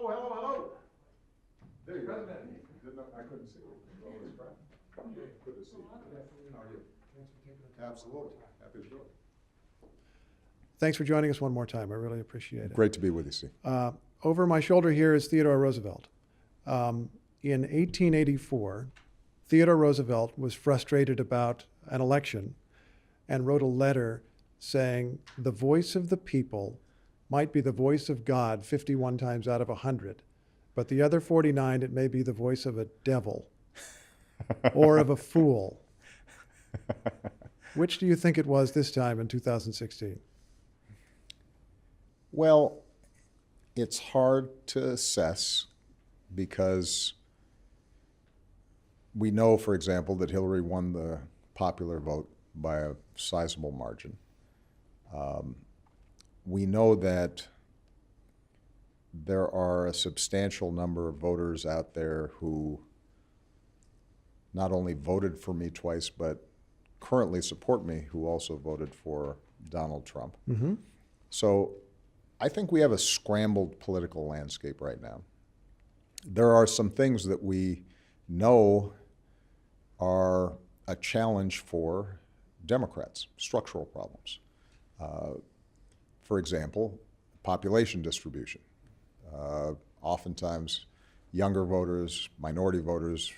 Hello, hello, hello. There you go. I couldn't see you. Good to see you. How are you? Absolutely. Happy to do it. Thanks for joining us one more time. I really appreciate it. Great to be with you, Steve. Over my shoulder here is Theodore Roosevelt. In 1884, Theodore Roosevelt was frustrated about an election and wrote a letter saying the voice of the people might be the voice of God 51 times out of 100, but the other 49, it may be the voice of a devil or of a fool. Which do you think it was this time in 2016? Well, it's hard to assess because we know, for example, that Hillary won the popular vote by a sizable margin. We know that there are a substantial number of voters out there who not only voted for me twice, but currently support me, who also voted for Donald Trump. Mm-hmm. So I think we have a scrambled political landscape right now. There are some things that we know are a challenge for Democrats, structural problems. For example, population distribution. Oftentimes, younger voters, minority voters,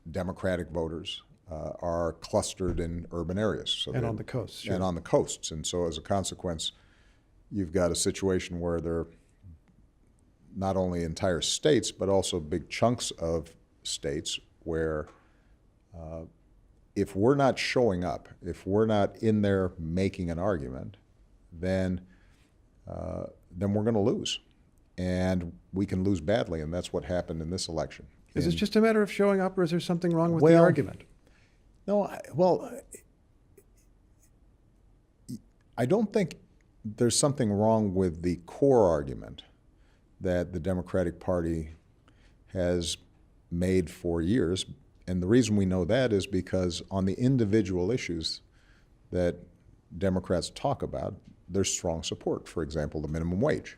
Democratic voters are clustered in urban areas. So And on the coast. Sure. And on the coasts. And so as a consequence, you've got a situation where there are not only entire states, but also big chunks of states where if we're not showing up, if we're not in there making an argument, then we're going to lose. And we can lose badly, and that's what happened in this election. Is this just a matter of showing up, or is there something wrong with the argument? No, I don't think there's something wrong with the core argument that the Democratic Party has made for years. And the reason we know that is because on the individual issues that Democrats talk about, there's strong support. For example, the minimum wage.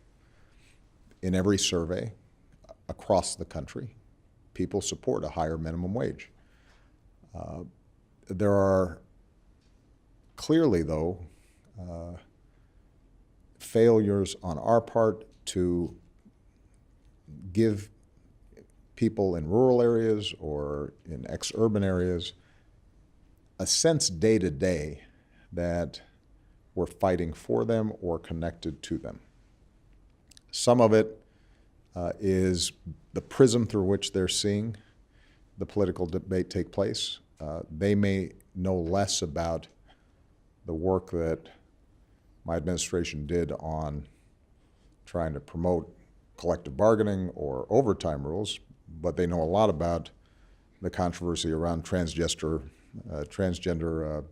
In every survey across the country, people support a higher minimum wage. There are clearly, though, failures on our part to give people in rural areas or in ex-urban areas a sense day to day that we're fighting for them or connected to them. Some of it is the prism through which they're seeing the political debate take place. They may know less about the work that my administration did on trying to promote collective bargaining or overtime rules, but they know a lot about the controversy around transgender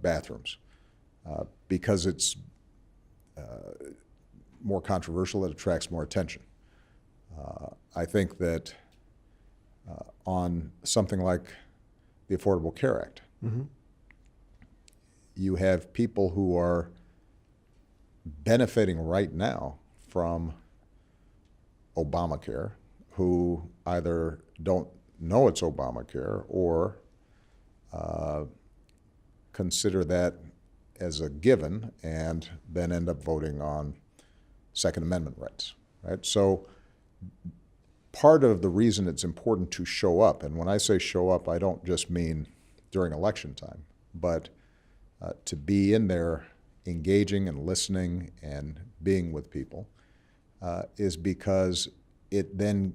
bathrooms because it's more controversial, it attracts more attention. I think that on something like the Affordable Care Act, Mm-hmm. you have people who are benefiting right now from Obamacare who either don't know it's Obamacare or consider that as a given and then end up voting on Second Amendment rights, right? So part of the reason it's important to show up, and when I say show up, I don't just mean during election time, but to be in there engaging and listening and being with people is because it then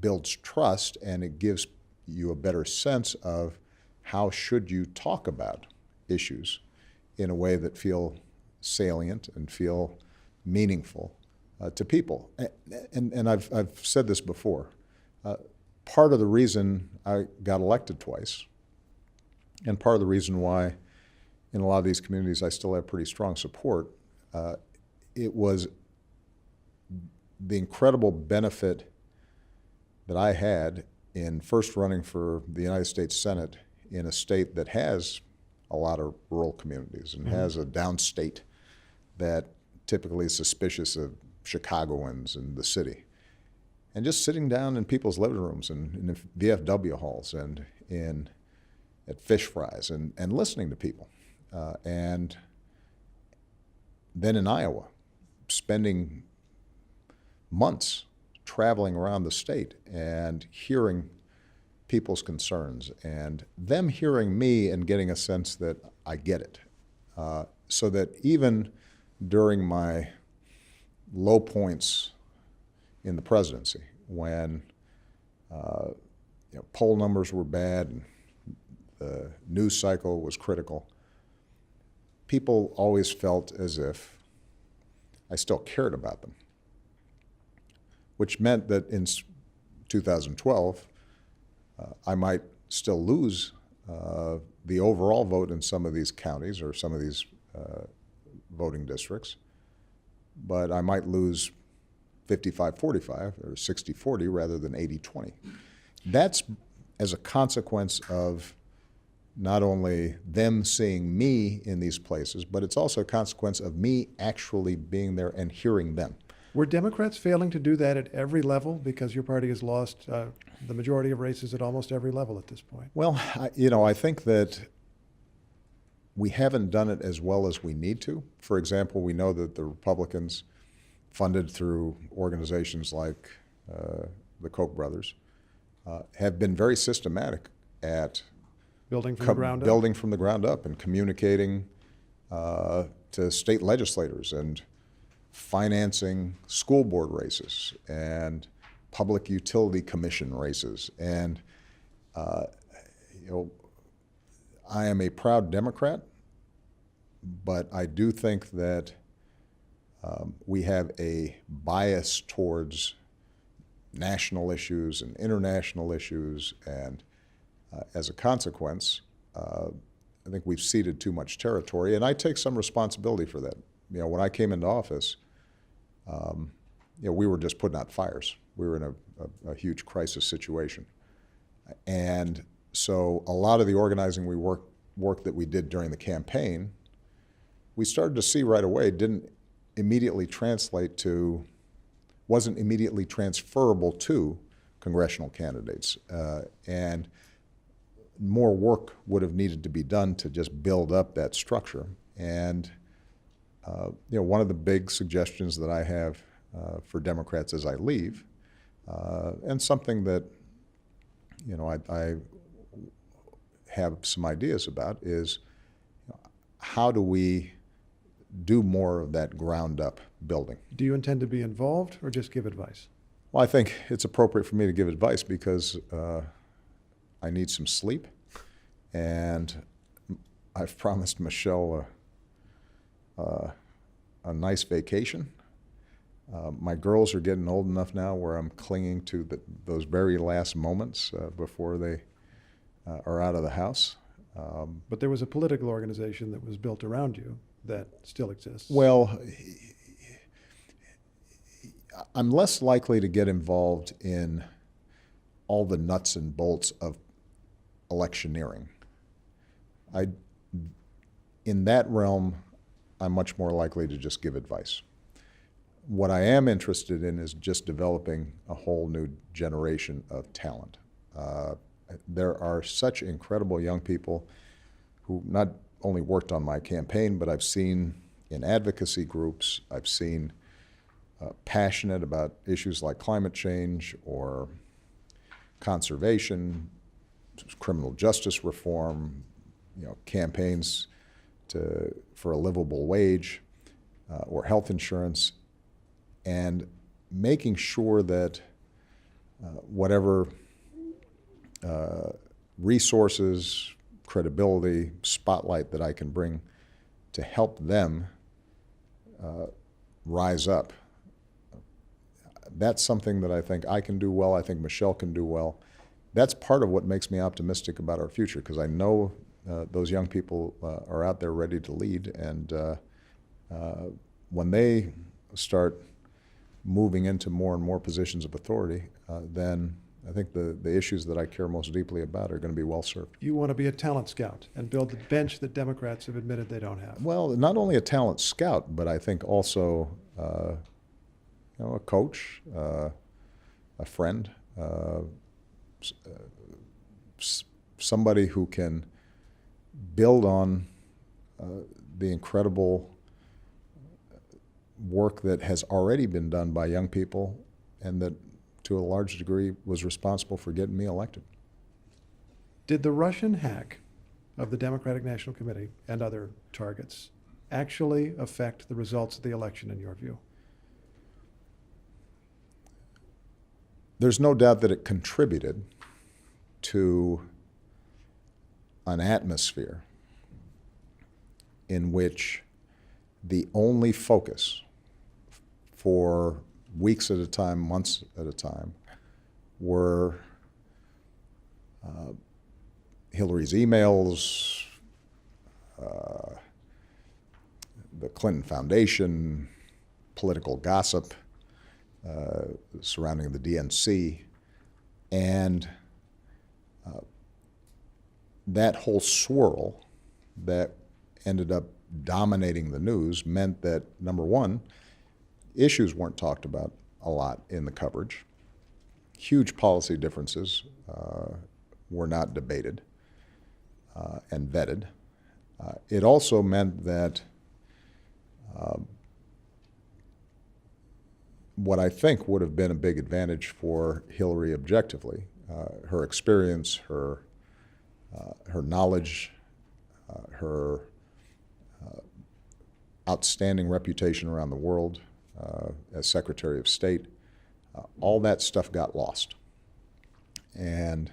builds trust and it gives you a better sense of how should you talk about issues in a way that feel salient and feel meaningful to people. And I've said this before. Part of the reason I got elected twice, and part of the reason why in a lot of these communities I still have pretty strong support, it was the incredible benefit that I had in first running for the United States Senate in a state that has a lot of rural communities and has a downstate that typically is suspicious of Chicagoans in the city. And just sitting down in people's living rooms and in VFW halls and at fish fries and listening to people. And then in Iowa, spending months traveling around the state and hearing people's concerns and them hearing me and getting a sense that I get it. So that even during my low points in the presidency, when poll numbers were bad and the news cycle was critical, people always felt as if I still cared about them, which meant that in 2012, I might still lose the overall vote in some of these counties or some of these voting districts, but I might lose 55-45 or 60-40 rather than 80-20. That's as a consequence of not only them seeing me in these places, but it's also a consequence of me actually being there and hearing them. Were Democrats failing to do that at every level because your party has lost the majority of races at almost every level at this point? Well, I think that we haven't done it as well as we need to. For example, we know that the Republicans, funded through organizations like the Koch brothers, have been very systematic at building from the ground up and communicating to state legislators and financing school board races and public utility commission races. And I am a proud Democrat, but I do think that we have a bias towards national issues and international issues, and as a consequence, I think we've ceded too much territory, and I take some responsibility for that. When I came into office, we were just putting out fires. We were in a huge crisis situation. And so a lot of the organizing work that we did during the campaign, we started to see right away didn't immediately translate to, wasn't immediately transferable to congressional candidates. And more work would have needed to be done to just build up that structure. And one of the big suggestions that I have for Democrats as I leave, and something that I have some ideas about, is how do we do more of that ground up building? Do you intend to be involved or just give advice? Well, I think it's appropriate for me to give advice because I need some sleep, and I've promised Michelle a nice vacation. My girls are getting old enough now where I'm clinging to those very last moments before they are out of the house. But there was a political organization that was built around you that still exists. Well, I'm less likely to get involved in all the nuts and bolts of electioneering. In that realm, I'm much more likely to just give advice. What I am interested in is just developing a whole new generation of talent. There are such incredible young people who not only worked on my campaign, but I've seen in advocacy groups, I've seen passionate about issues like climate change or conservation, criminal justice reform, campaigns for a livable wage or health insurance, and making sure that whatever resources, credibility, spotlight that I can bring to help them rise up. That's something that I think I can do well. I think Michelle can do well. That's part of what makes me optimistic about our future, because I know those young people are out there ready to lead, and when they start moving into more and more positions of authority, then I think the issues that I care most deeply about are going to be well served. You want to be a talent scout and build the bench that Democrats have admitted they don't have. Well, not only a talent scout, but I think also a coach, a friend, s- somebody who can build on the incredible work that has already been done by young people and that to a large degree was responsible for getting me elected. Did the Russian hack of the Democratic National Committee and other targets actually affect the results of the election in your view? There's no doubt that it contributed to an atmosphere in which the only focus for weeks at a time, months at a time, were Hillary's emails, the Clinton Foundation, political gossip surrounding the DNC, and that whole swirl that ended up dominating the news meant that, number one, issues weren't talked about a lot in the coverage. Huge policy differences were not debated and vetted. It also meant that what I think would have been a big advantage for Hillary objectively, her experience, her knowledge, her outstanding reputation around the world as Secretary of State, all that stuff got lost. And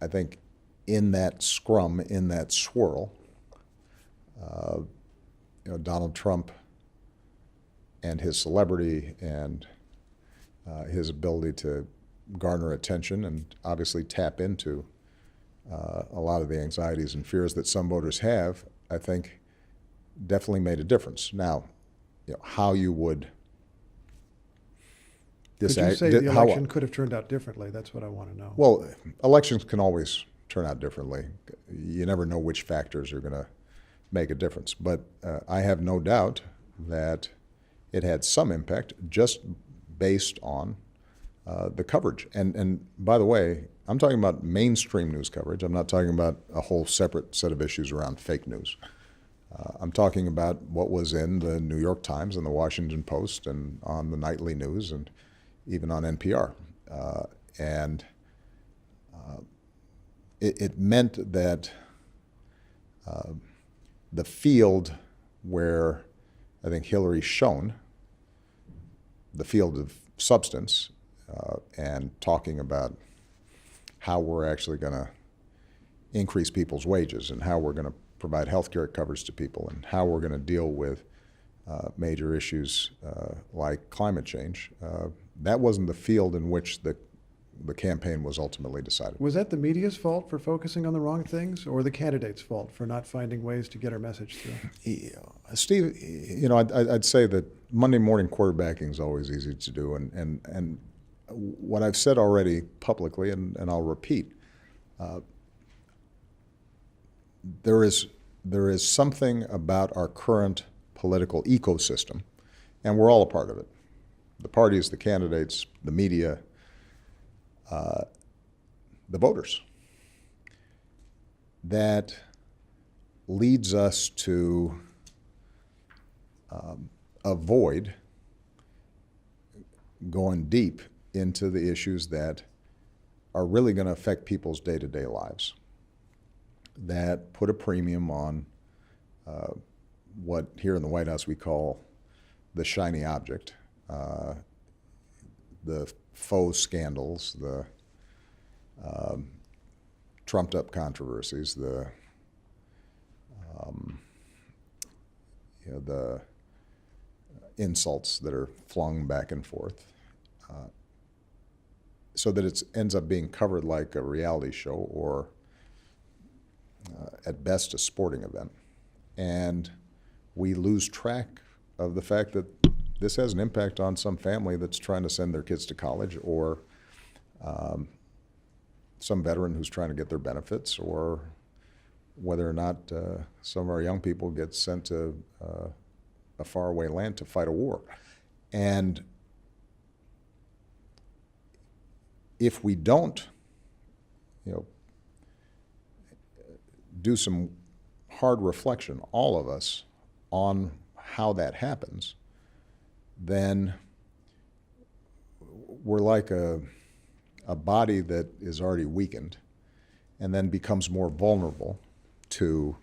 I think in that scrum, in that swirl, Donald Trump and his celebrity and his ability to garner attention and obviously tap into a lot of the anxieties and fears that some voters have, I think definitely made a difference. Now, how you would Could you say the election could have turned out differently? That's what I want to know. Well, elections can always turn out differently. You never know which factors are going to make a difference. But I have no doubt that it had some impact just based on the coverage. And by the way, I'm talking about mainstream news coverage. I'm not talking about a whole separate set of issues around fake news. I'm talking about what was in the New York Times and the Washington Post and on the nightly news and even on NPR. It meant that the field where I think Hillary shone, the field of substance, and talking about how we're actually going to increase people's wages and how we're going to provide health care coverage to people and how we're going to deal with major issues like climate change. That wasn't the field in which the campaign was ultimately decided. Was that the media's fault for focusing on the wrong things, or the candidate's fault for not finding ways to get our message through? Steve, I'd say that Monday morning quarterbacking is always easy to do, and what I've said already publicly, and I'll repeat, there is something about our current political ecosystem, and we're all a part of it. The parties, the candidates, the media, the voters, that leads us to avoid going deep into the issues that are really going to affect people's day-to-day lives, that put a premium on what here in the White House we call the shiny object, the faux scandals, the trumped-up controversies, the insults that are flung back and forth, so that it ends up being covered like a reality show or, at best, a sporting event. And we lose track of the fact that this has an impact on some family that's trying to send their kids to college, or some veteran who's trying to get their benefits, or whether or not some of our young people get sent to a faraway land to fight a war. And if we don't, you know, do some hard reflection, all of us, on how that happens, then we're like a body that is already weakened and then becomes more vulnerable to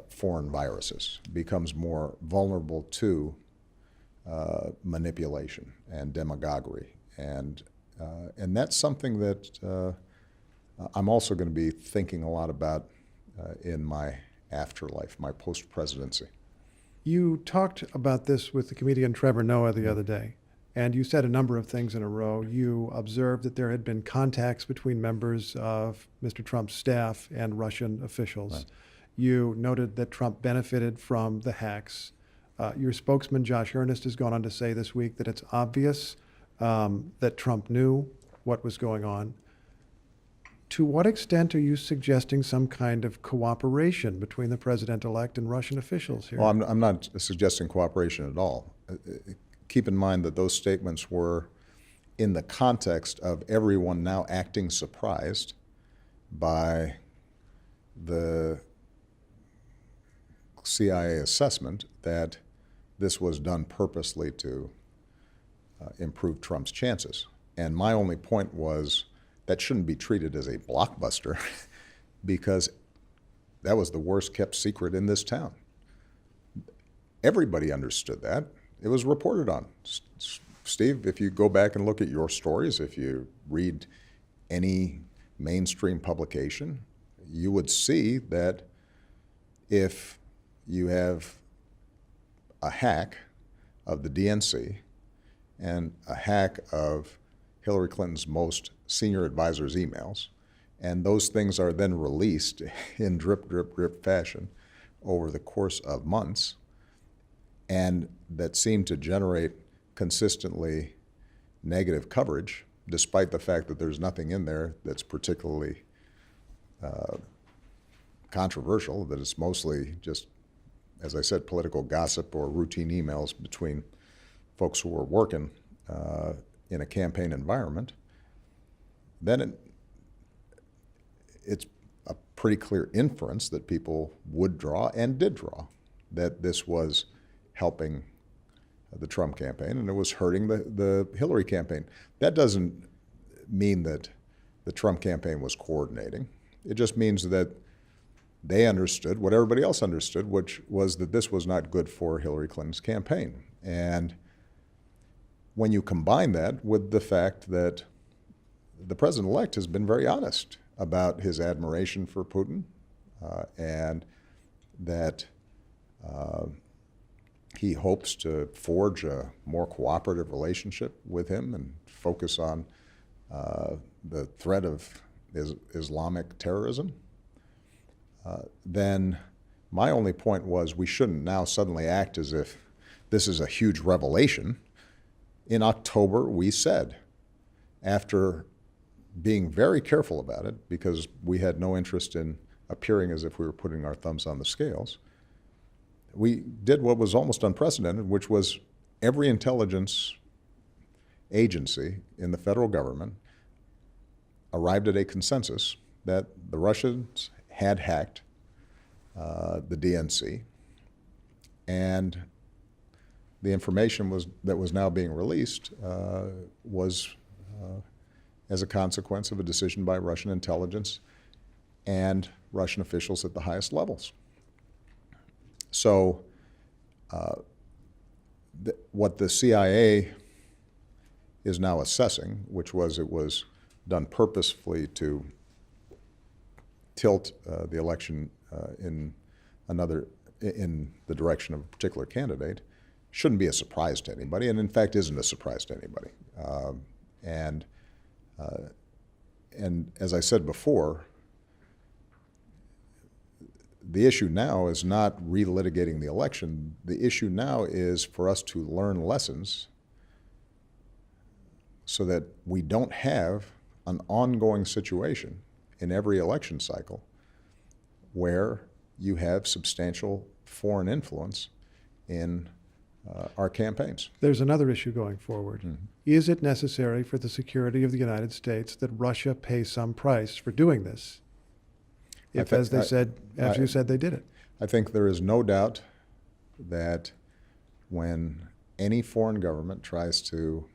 foreign viruses, becomes more vulnerable to manipulation and demagoguery. And that's something that I'm also going to be thinking a lot about in my afterlife, my post-presidency. You talked about this with the comedian Trevor Noah the other day, and you said a number of things in a row. You observed that there had been contacts between members of Mr. Trump's staff and Russian officials. Right. You noted that Trump benefited from the hacks. Your spokesman, Josh Earnest, has gone on to say this week that it's obvious that Trump knew what was going on. To what extent are you suggesting some kind of cooperation between the president-elect and Russian officials here? Well, I'm not suggesting cooperation at all. Keep in mind that those statements were in the context of everyone now acting surprised by the CIA assessment that this was done purposely to improve Trump's chances. And my only point was that shouldn't be treated as a blockbuster because that was the worst kept secret in this town. Everybody understood that. It was reported on. Steve, if you go back and look at your stories, if you read any mainstream publication, you would see that if you have a hack of the DNC and a hack of Hillary Clinton's most senior advisor's emails, and those things are then released in drip, drip, drip fashion over the course of months, and that seem to generate consistently negative coverage, despite the fact that there's nothing in there that's particularly controversial, that it's mostly just, as I said, political gossip or routine emails between folks who are working in a campaign environment, then it's a pretty clear inference that people would draw and did draw that this was helping the Trump campaign and it was hurting the Hillary campaign. That doesn't mean that the Trump campaign was coordinating. It just means that they understood what everybody else understood, which was that this was not good for Hillary Clinton's campaign. And when you combine that with the fact that the president-elect has been very honest about his admiration for Putin and that he hopes to forge a more cooperative relationship with him and focus on the threat of Islamic terrorism, then my only point was we shouldn't now suddenly act as if this is a huge revelation. In October, we said, after being very careful about it, because we had no interest in appearing as if we were putting our thumbs on the scales, we did what was almost unprecedented, which was every intelligence agency in the federal government arrived at a consensus that the Russians had hacked the DNC, and the information that was now being released was as a consequence of a decision by Russian intelligence and Russian officials at the highest levels. So what the CIA is now assessing, which was it was done purposefully to tilt the election in the direction of a particular candidate, shouldn't be a surprise to anybody, and in fact isn't a surprise to anybody. And as I said before, the issue now is not relitigating the election. The issue now is for us to learn lessons so that we don't have an ongoing situation in every election cycle where you have substantial foreign influence in our campaigns. There's another issue going forward. Mhm. Is it necessary for the security of the United States that Russia pay some price for doing this? If, as they said, as you said, they did it. I think there is no doubt that when any foreign government tries to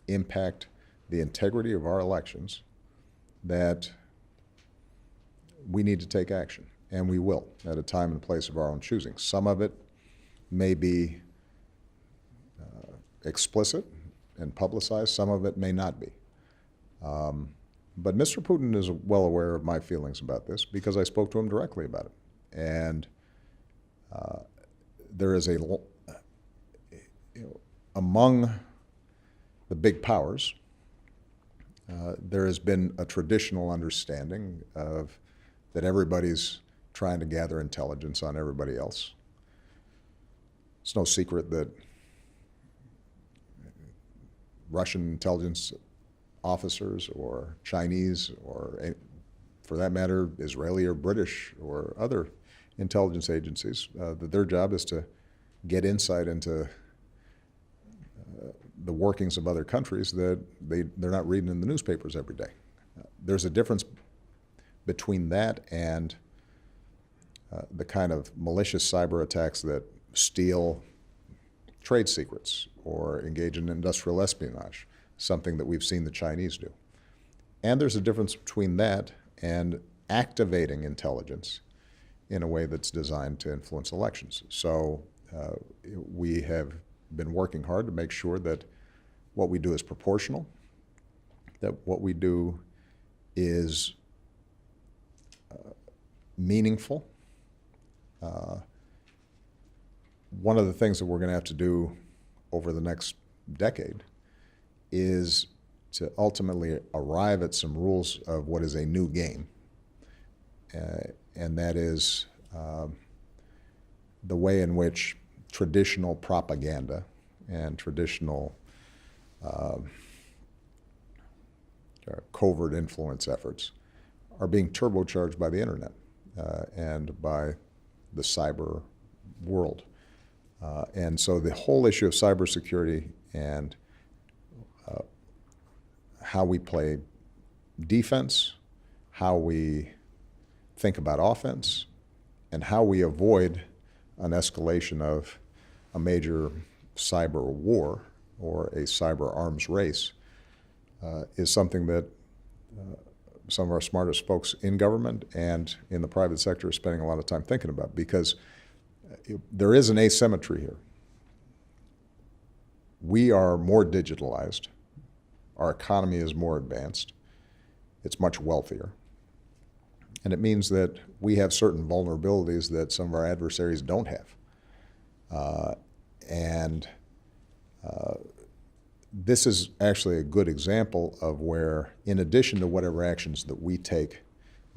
impact the integrity of our elections, that we need to take action, and we will at a time and place of our own choosing. Some of it may be explicit and publicized, some of it may not be. But Mr. Putin is well aware of my feelings about this because I spoke to him directly about it. And there is among the big powers, there has been a traditional understanding of that everybody's trying to gather intelligence on everybody else. It's no secret that Russian intelligence officers or Chinese or, for that matter, Israeli or British or other intelligence agencies, that their job is to get insight into the workings of other countries that they're not reading in the newspapers every day. There's a difference between that and the kind of malicious cyber attacks that steal trade secrets or engage in industrial espionage, something that we've seen the Chinese do. And there's a difference between that and activating intelligence in a way that's designed to influence elections. So we have been working hard to make sure that what we do is proportional, that what we do is meaningful. One of the things that we're going to have to do over the next decade is to ultimately arrive at some rules of what is a new game, and that is the way in which traditional propaganda and traditional covert influence efforts are being turbocharged by the internet and by the cyber world. And so the whole issue of cybersecurity and how we play defense, how we think about offense, and how we avoid an escalation of a major cyber war or a cyber arms race is something that some of our smartest folks in government and in the private sector are spending a lot of time thinking about, because there is an asymmetry here. We are more digitalized. Our economy is more advanced. It's much wealthier. And it means that we have certain vulnerabilities that some of our adversaries don't have. This is actually a good example of where, in addition to whatever actions that we take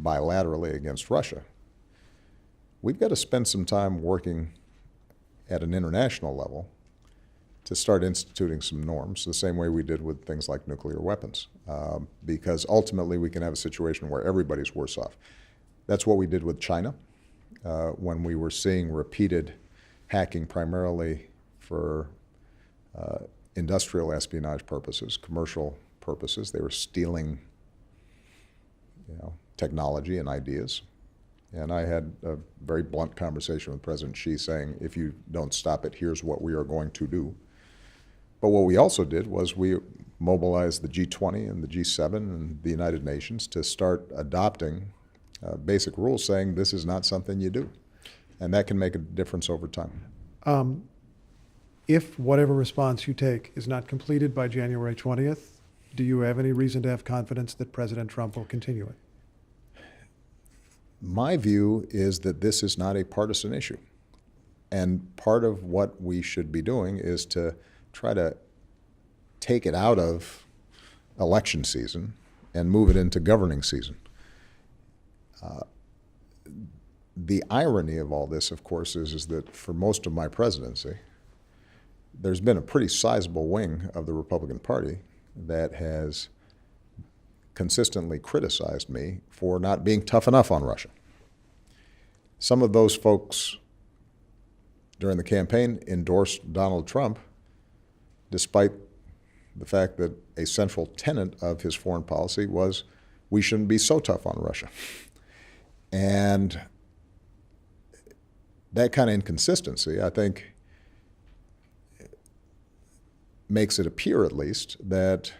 bilaterally against Russia, we've got to spend some time working at an international level to start instituting some norms, the same way we did with things like nuclear weapons, because ultimately we can have a situation where everybody's worse off. That's what we did with China when we were seeing repeated hacking primarily for industrial espionage purposes, commercial purposes. They were stealing, technology and ideas. And I had a very blunt conversation with President Xi saying, if you don't stop it, here's what we are going to do. But what we also did was we mobilized the G20 and the G7 and the United Nations to start adopting basic rules saying this is not something you do. And that can make a difference over time. If whatever response you take is not completed by January 20th, do you have any reason to have confidence that President Trump will continue it? My view is that this is not a partisan issue. And part of what we should be doing is to try to take it out of election season and move it into governing season. The irony of all this, of course, is that for most of my presidency, there's been a pretty sizable wing of the Republican Party that has consistently criticized me for not being tough enough on Russia. Some of those folks during the campaign, endorsed Donald Trump, despite the fact that a central tenet of his foreign policy was we shouldn't be so tough on Russia. And that kind of inconsistency, I think, makes it appear, at least, that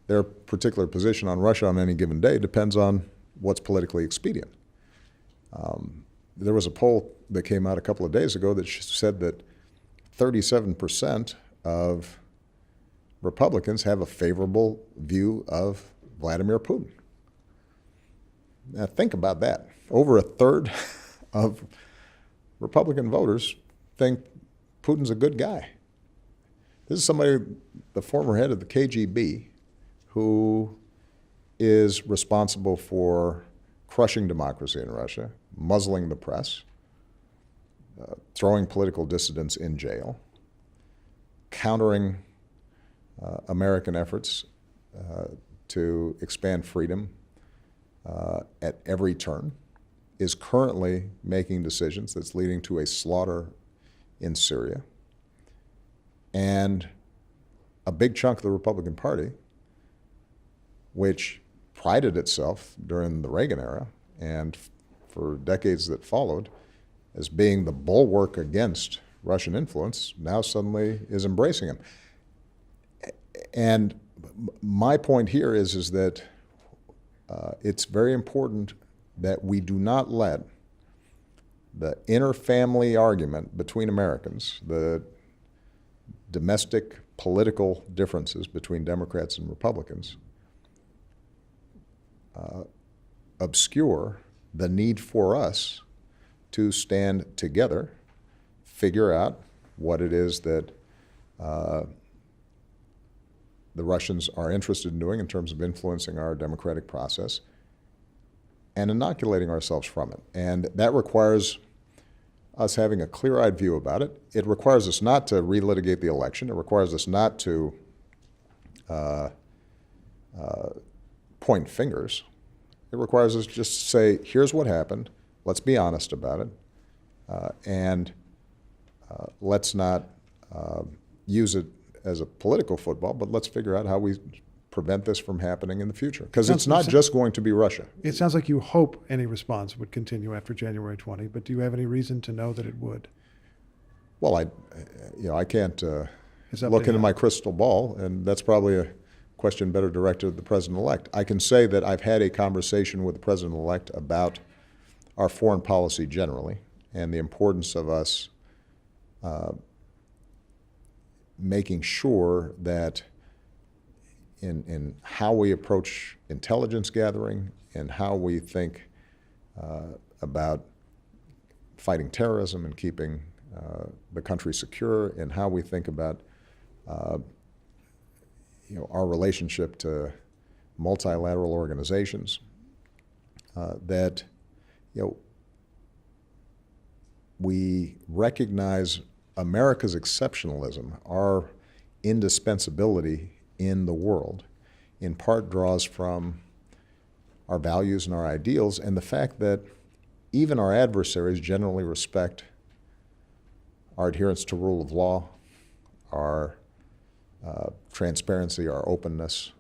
their particular position on Russia on any given day depends on what's politically expedient. There was a poll that came out a couple of days ago that said that 37% of Republicans have a favorable view of Vladimir Putin. Now think about that. Over a third of Republican voters think Putin's a good guy. This is somebody, the former head of the KGB, who is responsible for crushing democracy in Russia, muzzling the press, throwing political dissidents in jail, countering American efforts to expand freedom at every turn, is currently making decisions that's leading to a slaughter in Syria. And a big chunk of the Republican Party, which prided itself during the Reagan era and for decades that followed as being the bulwark against Russian influence, now suddenly is embracing him. And my point here is that it's very important that we do not let the inter-family argument between Americans, the domestic political differences between Democrats and Republicans, obscure the need for us to stand together, figure out what it is that the Russians are interested in doing in terms of influencing our democratic process, and inoculating ourselves from it. And that requires us having a clear-eyed view about it. It requires us not to relitigate the election. It requires us not to point fingers. It requires us just to say, here's what happened, let's be honest about it, and let's not use it as a political football, but let's figure out how we prevent this from happening in the future. Because it's not just going to be Russia. It sounds like you hope any response would continue after January 20, but do you have any reason to know that it would? Well, I can't look into my crystal ball, and that's probably a question better directed at the president-elect. I can say that I've had a conversation with the president-elect about our foreign policy generally and the importance of us making sure that in how we approach intelligence gathering and how we think about fighting terrorism and keeping the country secure, and how we think about our relationship to multilateral organizations, that we recognize America's exceptionalism, our indispensability in the world, in part draws from our values and our ideals, and the fact that even our adversaries generally respect our adherence to rule of law, our transparency, our openness.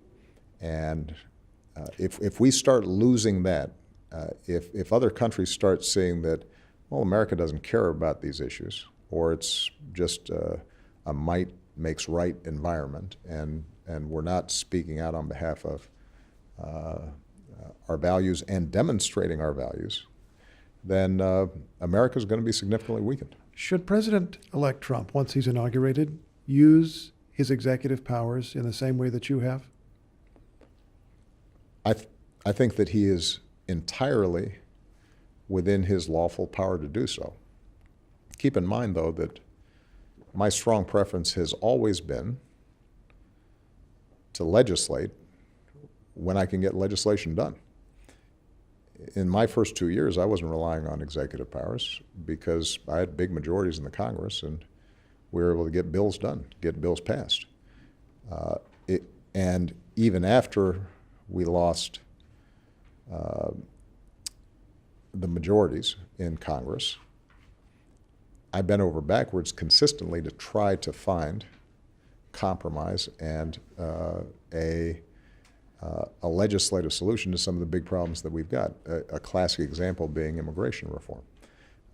And if we start losing that, if other countries start seeing that, well, America doesn't care about these issues, or it's just a might makes right environment, and we're not speaking out on behalf of our values and demonstrating our values, then America is going to be significantly weakened. Should President-elect Trump, once he's inaugurated, use his executive powers in the same way that you have? I think that he is entirely within his lawful power to do so. Keep in mind, though, that my strong preference has always been to legislate when I can get legislation done. In my first 2 years, I wasn't relying on executive powers because I had big majorities in the Congress, and we were able to get bills done, get bills passed. And even after we lost the majorities in Congress, I bent over backwards consistently to try to find compromise and a legislative solution to some of the big problems that we've got. A classic example being immigration reform,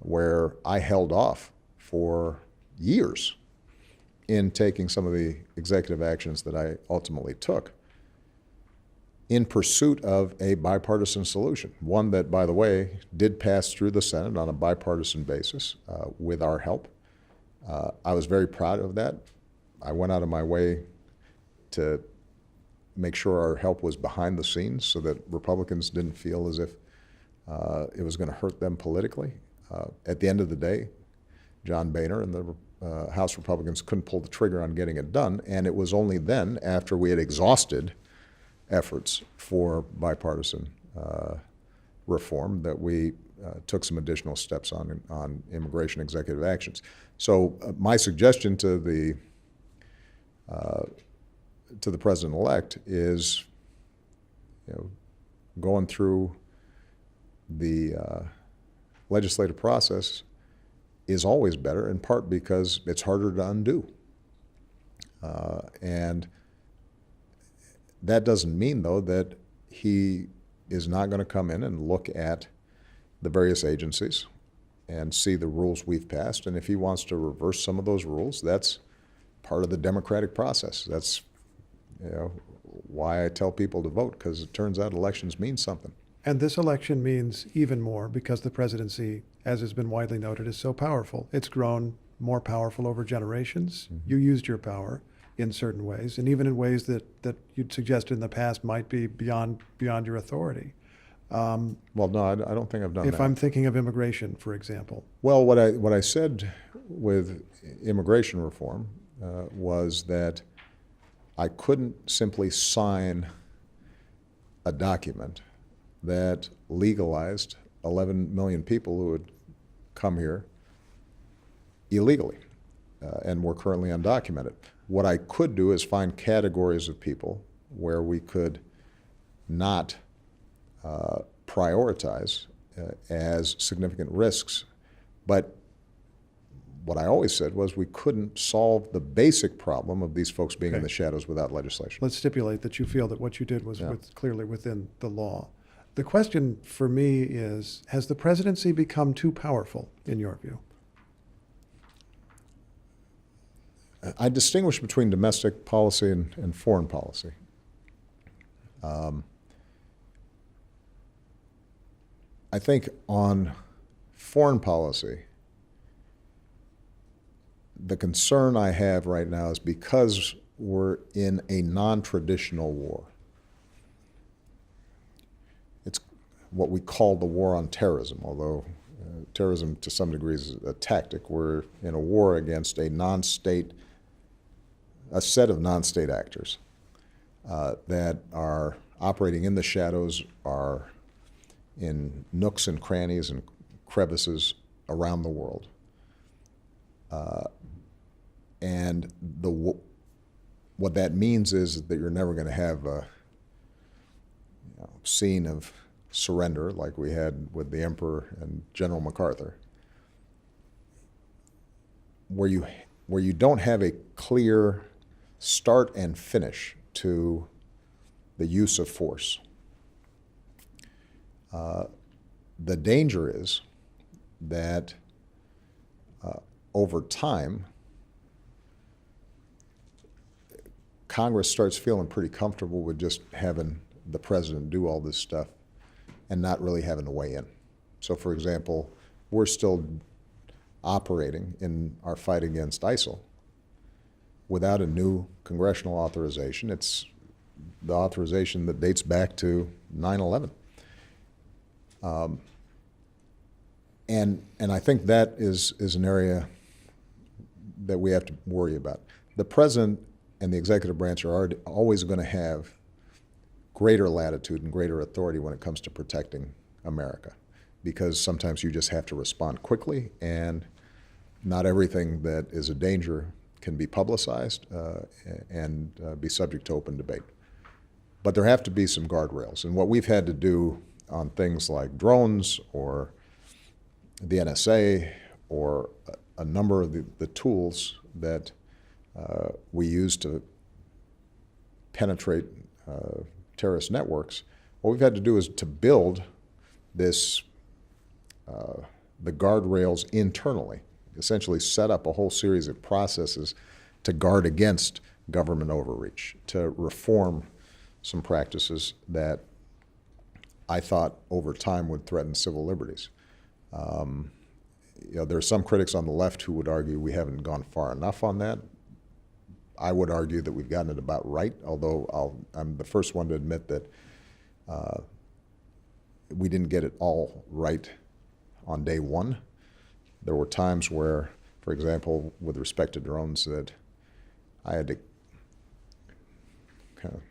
where I held off for years in taking some of the executive actions that I ultimately took in pursuit of a bipartisan solution. One that, by the way, did pass through the Senate on a bipartisan basis with our help. I was very proud of that. I went out of my way to make sure our help was behind the scenes so that Republicans didn't feel as if it was going to hurt them politically. At the end of the day, John Boehner and the House Republicans couldn't pull the trigger on getting it done, and it was only then, after we had exhausted efforts for bipartisan reform, that we took some additional steps on immigration executive actions. So my suggestion to the president-elect is, going through the legislative process is always better, in part because it's harder to undo. And that doesn't mean, though, that he is not going to come in and look at the various agencies and see the rules we've passed. And if he wants to reverse some of those rules, that's part of the democratic process. That's why I tell people to vote, because it turns out elections mean something. And this election means even more because the presidency, as has been widely noted, is so powerful. It's grown more powerful over generations. Mm-hmm. You used your power in certain ways, and even in ways that you'd suggested in the past might be beyond your authority. Well, no, I don't think I've done that. If I'm thinking of immigration, for example. Well, what I said with immigration reform was that I couldn't simply sign a document that legalized 11 million people who had come here illegally and were currently undocumented. What I could do is find categories of people where we could not prioritize as significant risks. But what I always said was we couldn't solve the basic problem of these folks being in the shadows without legislation. Let's stipulate that you feel that what you did was clearly within the law. The question for me is, has the presidency become too powerful, in your view? I distinguish between domestic policy and foreign policy. I think on foreign policy, the concern I have right now is because we're in a non-traditional war. It's what we call the war on terrorism, although terrorism to some degree is a tactic. We're in a war against a set of non-state actors that are operating in the shadows, are in nooks and crannies and crevices around the world. And what that means is that you're never going to have a scene of surrender like we had with the Emperor and General MacArthur, where you don't have a clear start and finish to the use of force. The danger is that over time, Congress starts feeling pretty comfortable with just having the president do all this stuff and not really having to weigh in. So, for example, we're still operating in our fight against ISIL without a new congressional authorization. It's the authorization that dates back to 9/11. And I think that is an area that we have to worry about. The president and the executive branch are always going to have greater latitude and greater authority when it comes to protecting America, because sometimes you just have to respond quickly, and not everything that is a danger can be publicized and be subject to open debate. But there have to be some guardrails, and what we've had to do on things like drones or the NSA or a number of the tools that we use to penetrate terrorist networks, what we've had to do is to build this, the guardrails internally, essentially set up a whole series of processes to guard against government overreach, to reform some practices that I thought over time would threaten civil liberties. There are some critics on the left who would argue we haven't gone far enough on that. I would argue that we've gotten it about right, although I'm the first one to admit that we didn't get it all right on day one. There were times where, for example, with respect to drones, that I had to kind of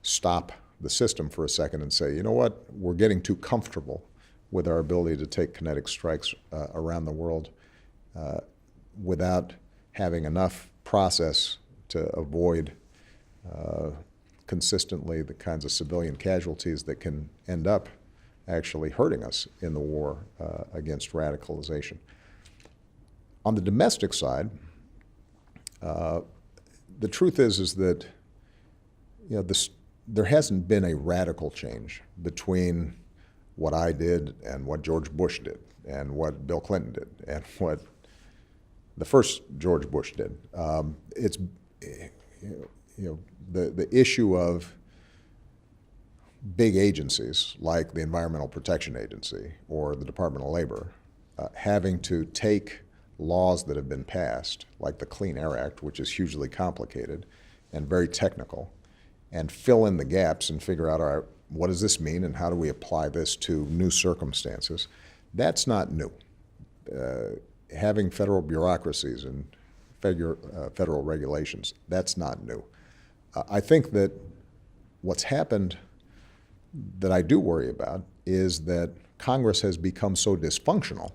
stop the system for a second and say, you know what, we're getting too comfortable with our ability to take kinetic strikes around the world without having enough process to avoid consistently the kinds of civilian casualties that can end up actually hurting us in the war against radicalization. On the domestic side, the truth is that there hasn't been a radical change between what I did and what George Bush did and what Bill Clinton did and what the first George Bush did. It's the issue of big agencies like the Environmental Protection Agency or the Department of Labor having to take laws that have been passed, like the Clean Air Act, which is hugely complicated and very technical, and fill in the gaps and figure out, all right, what does this mean and how do we apply this to new circumstances? That's not new. Having federal bureaucracies and federal regulations, that's not new. I think that what's happened that I do worry about is that Congress has become so dysfunctional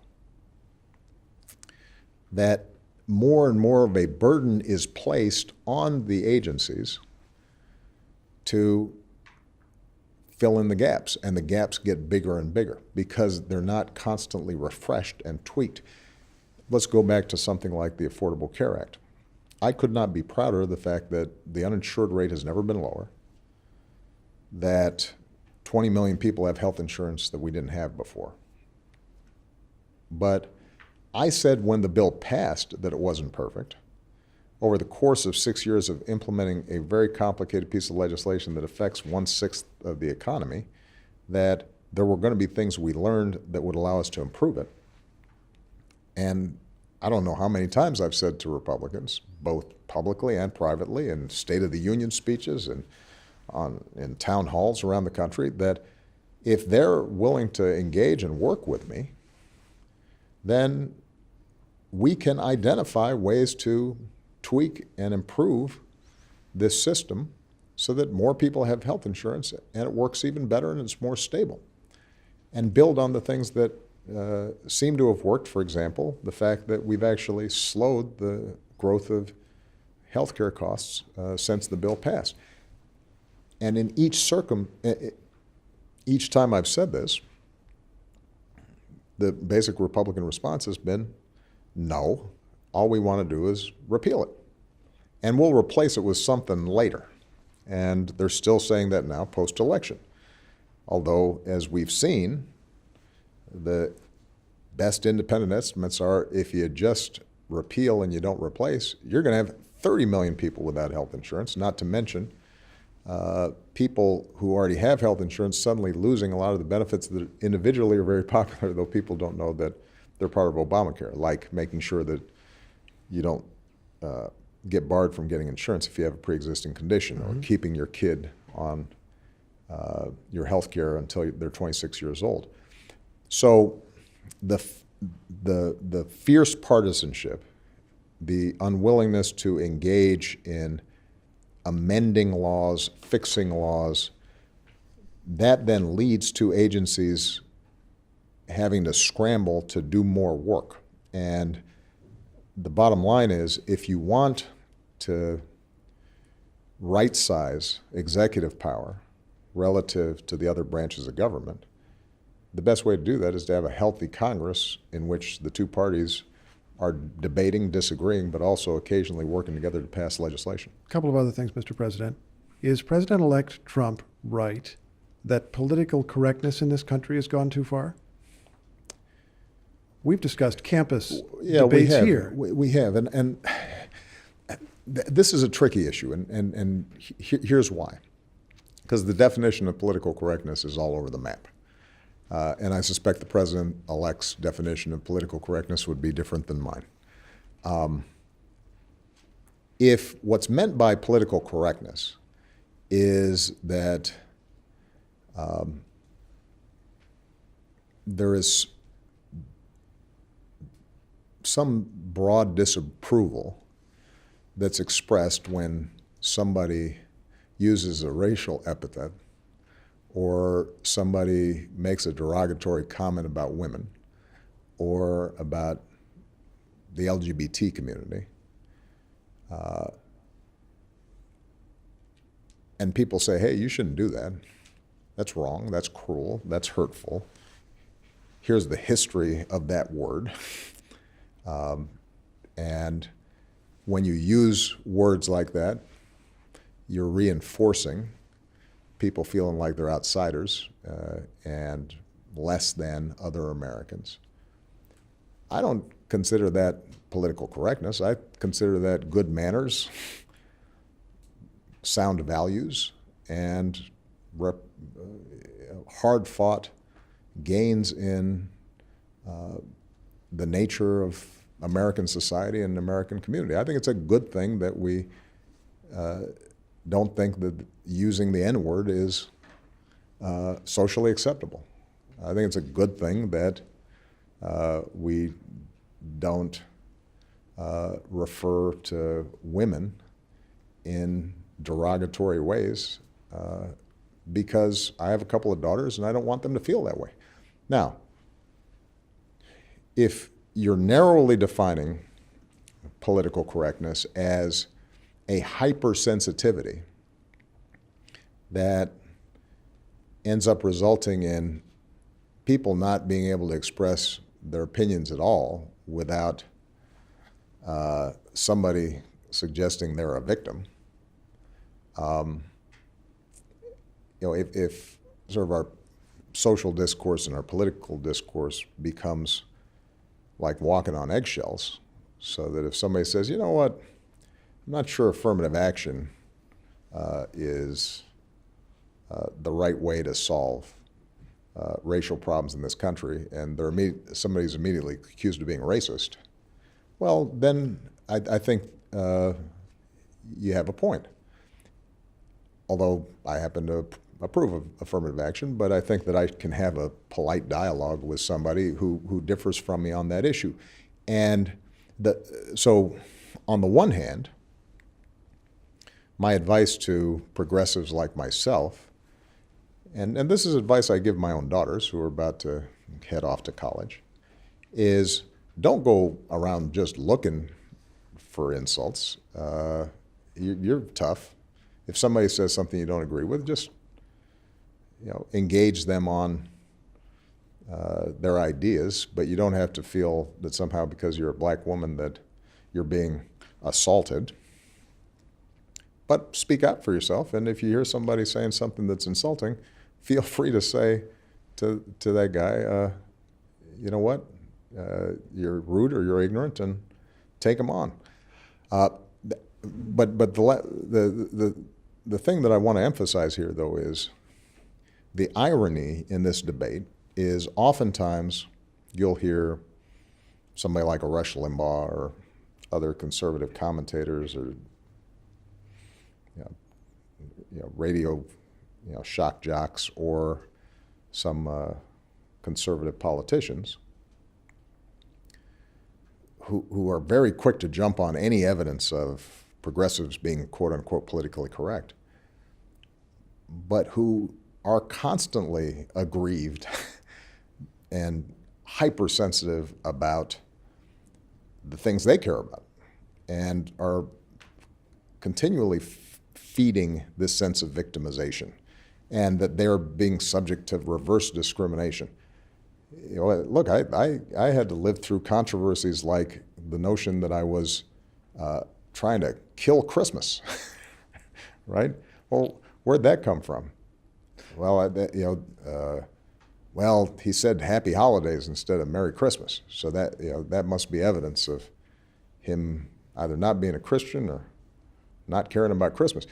that more and more of a burden is placed on the agencies to fill in the gaps, and the gaps get bigger and bigger because they're not constantly refreshed and tweaked. Let's go back to something like the Affordable Care Act. I could not be prouder of the fact that the uninsured rate has never been lower, that 20 million people have health insurance that we didn't have before. But I said when the bill passed that it wasn't perfect. Over the course of 6 years of implementing a very complicated piece of legislation that affects 1/6 of the economy, that there were going to be things we learned that would allow us to improve it. And I don't know how many times I've said to Republicans, both publicly and privately, in State of the Union speeches and in town halls around the country, that if they're willing to engage and work with me, then we can identify ways to tweak and improve this system so that more people have health insurance and it works even better and it's more stable. And build on the things that seem to have worked. For example, the fact that we've actually slowed the growth of healthcare costs since the bill passed. And in each time I've said this, the basic Republican response has been, no, all we want to do is repeal it. And we'll replace it with something later. And they're still saying that now post-election. Although, as we've seen, the best independent estimates are if you just repeal and you don't replace, you're going to have 30 million people without health insurance, not to mention people who already have health insurance suddenly losing a lot of the benefits that individually are very popular, though people don't know that they're part of Obamacare, like making sure that you don't get barred from getting insurance if you have a pre-existing condition, or keeping your kid on your health care until they're 26 years old. So the fierce partisanship, the unwillingness to engage in amending laws, fixing laws, that then leads to agencies having to scramble to do more work. And the bottom line is, if you want to right-size executive power relative to the other branches of government, the best way to do that is to have a healthy Congress in which the two parties are debating, disagreeing, but also occasionally working together to pass legislation. A couple of other things, Mr. President. Is President-elect Trump right that political correctness in this country has gone too far? We've discussed campus debates here. We have, and this is a tricky issue, and here's why. Because the definition of political correctness is all over the map. And I suspect the president-elect's definition of political correctness would be different than mine. If what's meant by political correctness is that there is some broad disapproval that's expressed when somebody uses a racial epithet or somebody makes a derogatory comment about women or about the LGBT community, and people say, hey, you shouldn't do that. That's wrong, that's cruel, that's hurtful. Here's the history of that word. And when you use words like that, you're reinforcing people feeling like they're outsiders and less than other Americans. I don't consider that political correctness. I consider that good manners, sound values, and hard-fought gains in the nature of American society and American community. I think it's a good thing that we don't think that using the N-word is socially acceptable. I think it's a good thing that we don't refer to women in derogatory ways because I have a couple of daughters and I don't want them to feel that way. Now, if you're narrowly defining political correctness as a hypersensitivity that ends up resulting in people not being able to express their opinions at all without somebody suggesting they're a victim. If sort of our social discourse and our political discourse becomes like walking on eggshells, so that if somebody says, you know what, I'm not sure affirmative action is the right way to solve racial problems in this country, and somebody's immediately accused of being racist, well, then I think you have a point. Although I happen to approve of affirmative action, but I think that I can have a polite dialogue with somebody who differs from me on that issue. And so on the one hand, my advice to progressives like myself, and this is advice I give my own daughters who are about to head off to college, is don't go around just looking for insults. You're tough. If somebody says something you don't agree with, just engage them on their ideas, but you don't have to feel that somehow because you're a black woman that you're being assaulted. But speak out for yourself, and if you hear somebody saying something that's insulting, feel free to say to that guy, you know what, you're rude or you're ignorant, and take them on. But the thing that I want to emphasize here, though, is the irony in this debate is oftentimes you'll hear somebody like a Rush Limbaugh or other conservative commentators or radio shock jocks or some conservative politicians who are very quick to jump on any evidence of progressives being quote-unquote politically correct, but who are constantly aggrieved and hypersensitive about the things they care about and are continually feeding this sense of victimization and that they're being subject to reverse discrimination. look, I had to live through controversies like the notion that I was trying to kill Christmas, right? Well, where'd that come from? Well, well, he said Happy Holidays instead of Merry Christmas, so that that must be evidence of him either not being a Christian or not caring about Christmas.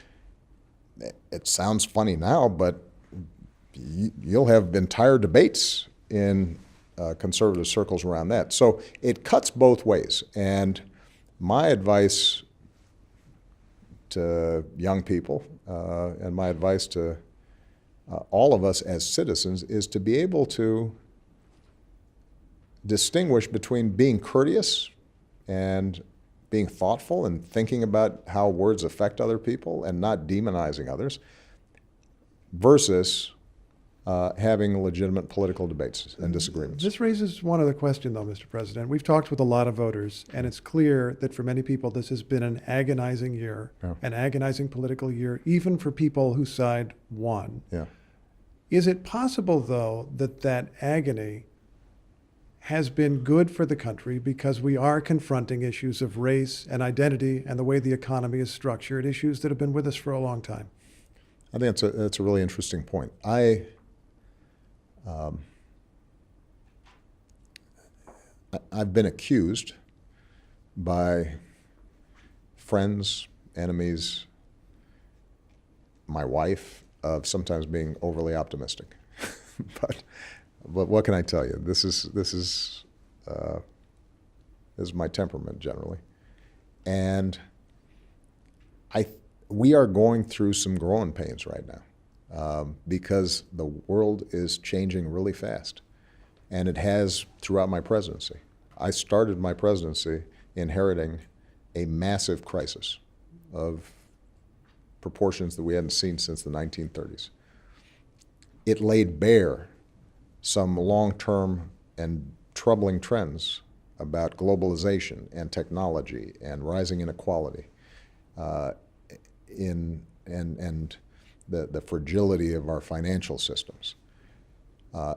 It sounds funny now, but you'll have entire debates in conservative circles around that. So it cuts both ways. And my advice to young people and my advice to all of us as citizens is to be able to distinguish between being courteous and being thoughtful and thinking about how words affect other people and not demonizing others versus having legitimate political debates and disagreements. This raises one other question, though, Mr. President. We've talked with a lot of voters, and it's clear that for many people this has been an agonizing year, an agonizing political year, even for people whose side won. Yeah. Is it possible, though, that that agony has been good for the country because we are confronting issues of race and identity and the way the economy is structured, issues that have been with us for a long time? I think that's a really interesting point. I've been accused by friends, enemies, my wife, of sometimes being overly optimistic. but what can I tell you? This is my temperament generally, and we are going through some growing pains right now because the world is changing really fast, and it has throughout my presidency. I started my presidency inheriting a massive crisis of proportions that we hadn't seen since the 1930s. It laid bare some long-term and troubling trends about globalization and technology and rising inequality and the fragility of our financial systems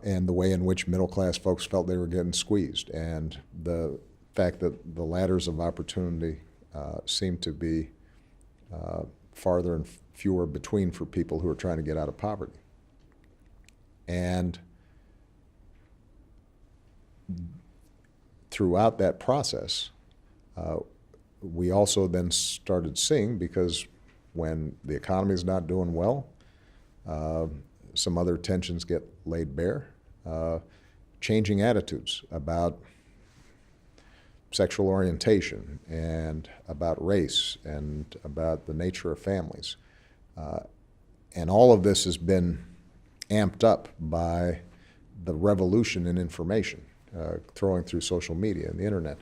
and the way in which middle-class folks felt they were getting squeezed, and the fact that the ladders of opportunity seem to be farther and fewer between for people who are trying to get out of poverty. And throughout that process, we also then started seeing, because when the economy is not doing well, some other tensions get laid bare, changing attitudes about sexual orientation and about race and about the nature of families. And all of this has been amped up by the revolution in information, throwing through social media and the internet.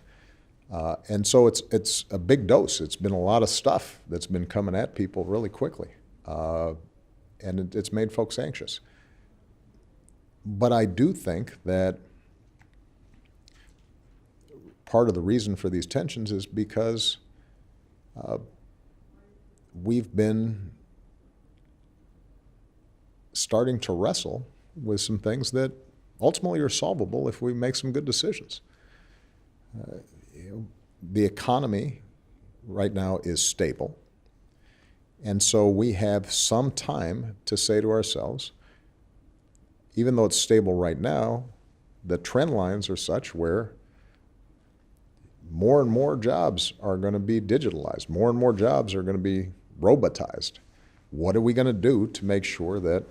And so it's a big dose. It's been a lot of stuff that's been coming at people really quickly. And it's made folks anxious. But I do think that part of the reason for these tensions is because we've been starting to wrestle with some things that ultimately are solvable if we make some good decisions. The economy right now is stable, and so we have some time to say to ourselves, even though it's stable right now, the trend lines are such where more and more jobs are going to be digitalized. More and more jobs are going to be robotized. What are we going to do to make sure that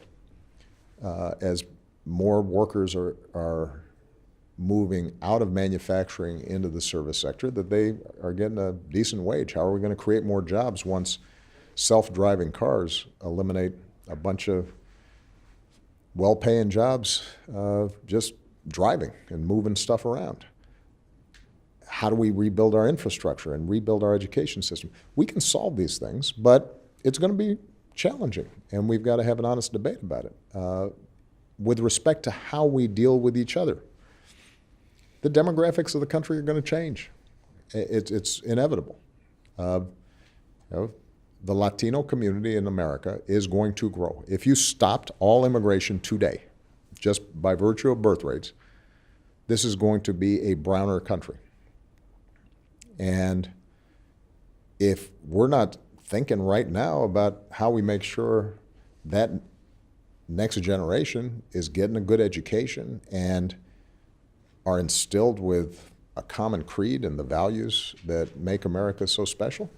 as more workers are moving out of manufacturing into the service sector, that they are getting a decent wage? How are we going to create more jobs once self-driving cars eliminate a bunch of well-paying jobs just driving and moving stuff around? How do we rebuild our infrastructure and rebuild our education system? We can solve these things, but it's going to be challenging, and we've got to have an honest debate about it with respect to how we deal with each other. The demographics of the country are going to change. It's inevitable. The Latino community in America is going to grow. If you stopped all immigration today, just by virtue of birth rates, this is going to be a browner country. And if we're not thinking right now about how we make sure that next generation is getting a good education and are instilled with a common creed and the values that make America so special,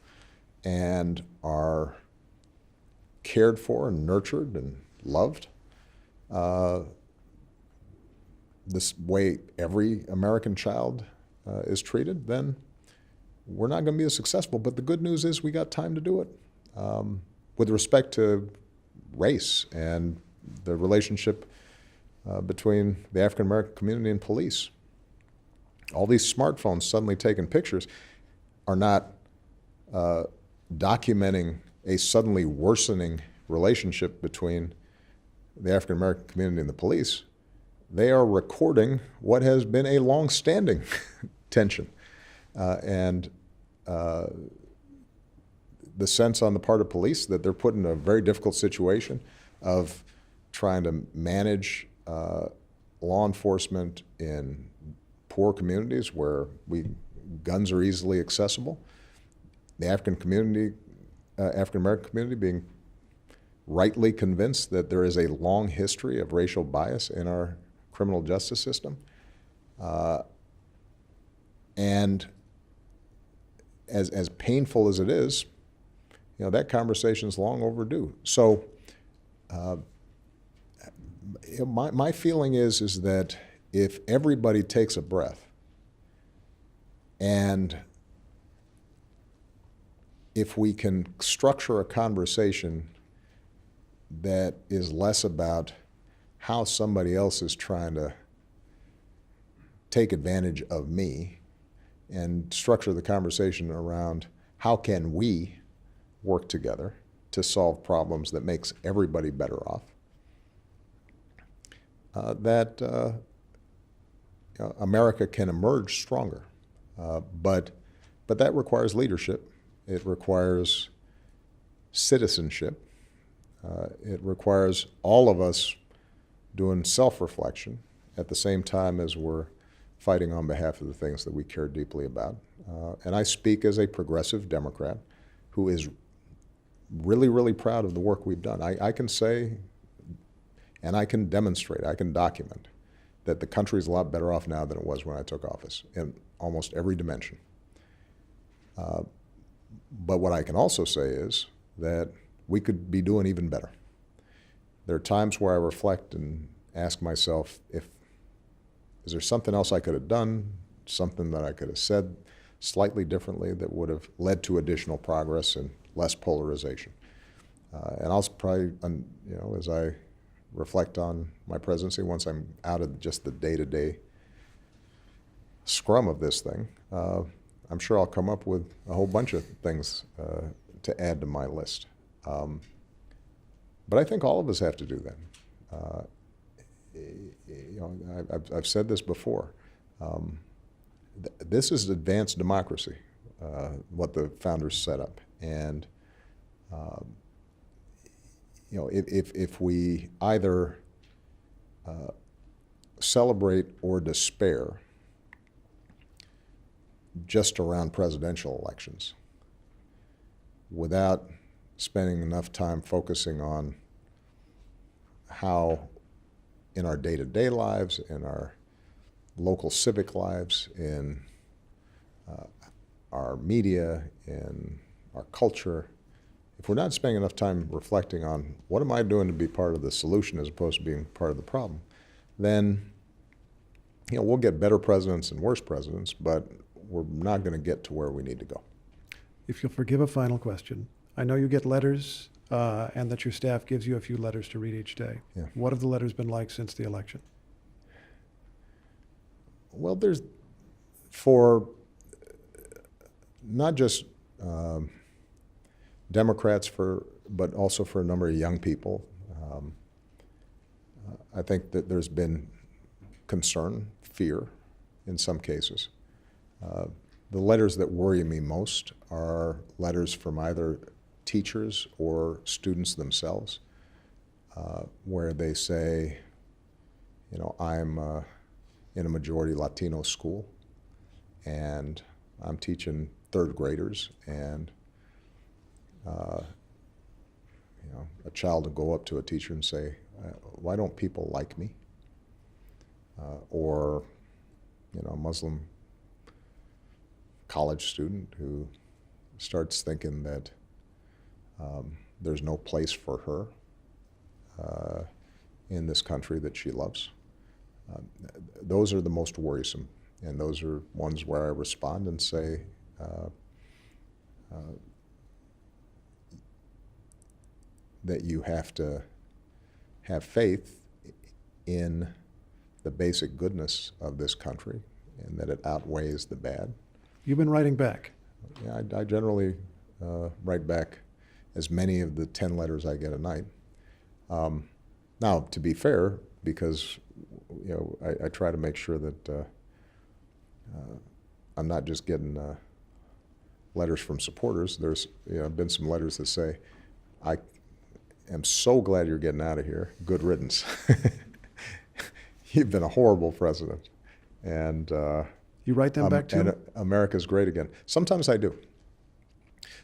and are cared for and nurtured and loved this way every American child is treated, then we're not going to be as successful. But the good news is we got time to do it. With respect to race and the relationship between the African American community and police, all these smartphones suddenly taking pictures are not documenting a suddenly worsening relationship between the African American community and the police. They are recording what has been a long-standing tension. And the sense on the part of police that they're put in a very difficult situation of trying to manage law enforcement in poor communities where guns are easily accessible. The African American community being rightly convinced that there is a long history of racial bias in our criminal justice system. And as painful as it is, that conversation is long overdue. So my feeling is that if everybody takes a breath, and if we can structure a conversation that is less about how somebody else is trying to take advantage of me, and structure the conversation around how can we work together to solve problems that makes everybody better off, America can emerge stronger. But that requires leadership. It requires citizenship. It requires all of us doing self-reflection at the same time as we're fighting on behalf of the things that we care deeply about. And I speak as a progressive Democrat who is really, really proud of the work we've done. I can say, and I can demonstrate, I can document that the country is a lot better off now than it was when I took office in almost every dimension. But what I can also say is that we could be doing even better. There are times where I reflect and ask myself, is there something else I could have done, something that I could have said slightly differently that would have led to additional progress and less polarization? And I'll probably, as I reflect on my presidency, once I'm out of just the day-to-day scrum of this thing, I'm sure I'll come up with a whole bunch of things to add to my list. But I think all of us have to do that. I've said this before. This is advanced democracy, what the founders set up, and if we either celebrate or despair just around presidential elections without spending enough time focusing on how in our day-to-day lives, in our local civic lives, in our media, in our culture, if we're not spending enough time reflecting on what am I doing to be part of the solution as opposed to being part of the problem, then we'll get better presidents and worse presidents, but we're not going to get to where we need to go. If you'll forgive a final question, I know you get letters and that your staff gives you a few letters to read each day. Yeah. What have the letters been like since the election? Well, there's, for not just Democrats, but also for a number of young people, I think that there's been concern, fear in some cases. The letters that worry me most are letters from either teachers or students themselves, where they say, I'm in a majority Latino school, and I'm teaching third graders, and a child will go up to a teacher and say, "Why don't people like me?" Or, a Muslim college student who starts thinking that there's no place for her in this country that she loves. Those are the most worrisome, and those are ones where I respond and say, that you have to have faith in the basic goodness of this country and that it outweighs the bad. You've been writing back. Yeah, I generally write back as many of the 10 letters I get a night. Now, to be fair, because I try to make sure that I'm not just getting letters from supporters. There's been some letters that say, "I am so glad you're getting out of here. Good riddance. You've been a horrible president." And You write them back too? and America's great again. Sometimes I do.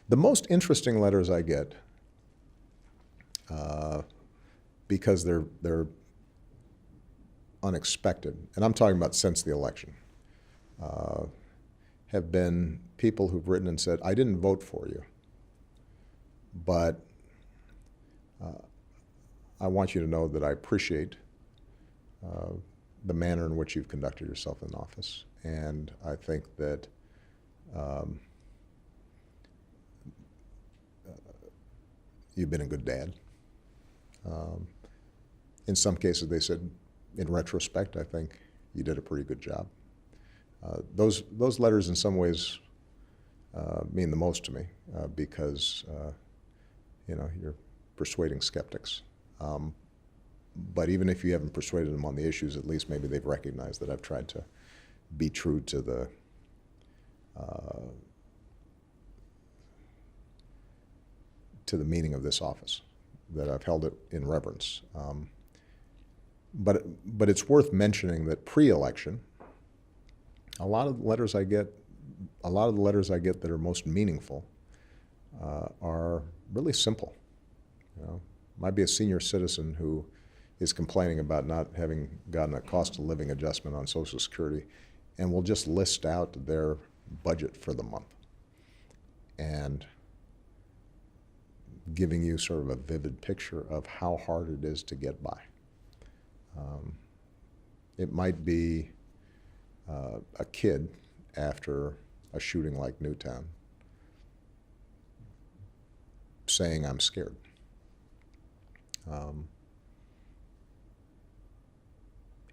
The most interesting letters I get, because they're unexpected, and I'm talking about since the election, have been people who've written and said, "I didn't vote for you, but I want you to know that I appreciate the manner in which you've conducted yourself in office, and I think that you've been a good dad." In some cases, they said, "In retrospect, I think you did a pretty good job." Those letters, in some ways, mean the most to me because you're persuading skeptics. But even if you haven't persuaded them on the issues, at least maybe they've recognized that I've tried to be true to the meaning of this office, that I've held it in reverence. But it's worth mentioning that pre-election, a lot of the letters I get that are most meaningful are really simple. Might be a senior citizen who is complaining about not having gotten a cost of living adjustment on Social Security, and will just list out their budget for the month, and giving you sort of a vivid picture of how hard it is to get by. It might be a kid after a shooting like Newtown saying, "I'm scared."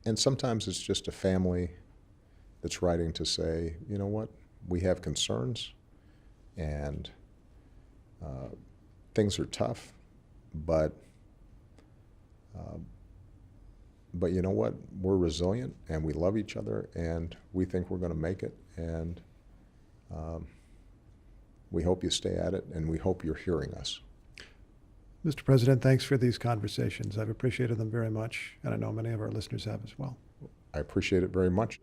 And sometimes it's just a family that's writing to say, "You know what, we have concerns, and things are tough, but you know what, we're resilient, and we love each other, and we think we're going to make it, and we hope you stay at it, and we hope you're hearing us." Mr. President, thanks for these conversations. I've appreciated them very much, and I know many of our listeners have as well. I appreciate it very much.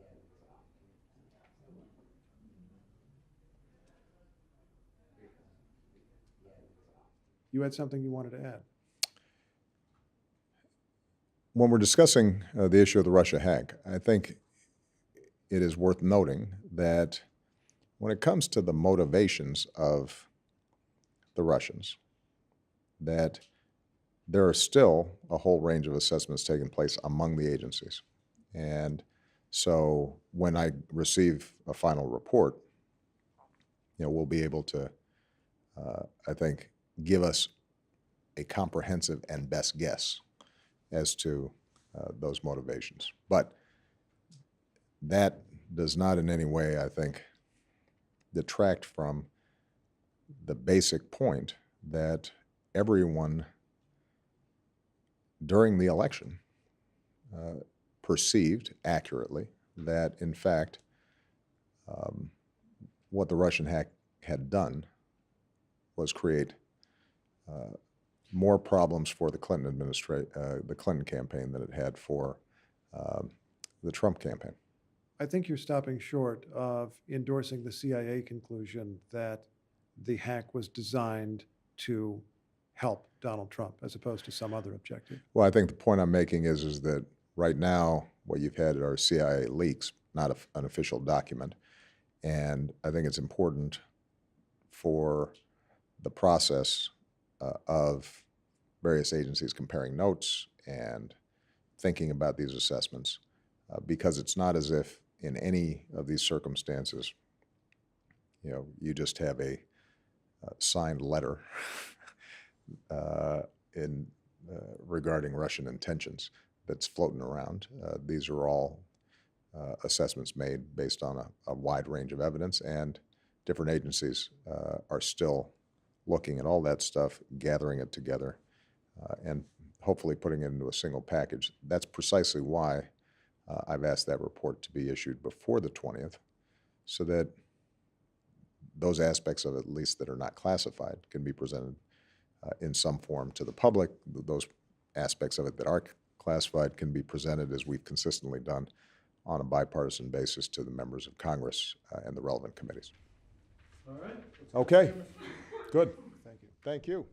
You had something you wanted to add? When we're discussing the issue of the Russia hack, I think it is worth noting that when it comes to the motivations of the Russians, that there are still a whole range of assessments taking place among the agencies. And so when I receive a final report, we'll be able to, I think, give us a comprehensive and best guess as to those motivations. But that does not in any way, I think, detract from the basic point that everyone during the election perceived accurately that, in fact, what the Russian hack had done was create more problems for the Clinton campaign than it had for the Trump campaign. I think you're stopping short of endorsing the CIA conclusion that the hack was designed to help Donald Trump as opposed to some other objective. Well, I think the point I'm making is that right now what you've had are CIA leaks, not an official document. And I think it's important for the process of various agencies comparing notes and thinking about these assessments, because it's not as if in any of these circumstances, you just have a signed letter regarding Russian intentions that's floating around. These are all assessments made based on a wide range of evidence, and different agencies are still looking at all that stuff, gathering it together, and hopefully putting it into a single package. That's precisely why I've asked that report to be issued before the 20th, so that those aspects of it, at least that are not classified, can be presented in some form to the public. Those aspects of it that are classified can be presented, as we've consistently done, on a bipartisan basis to the members of Congress and the relevant committees. All right. Okay, good. Thank you. Thank you.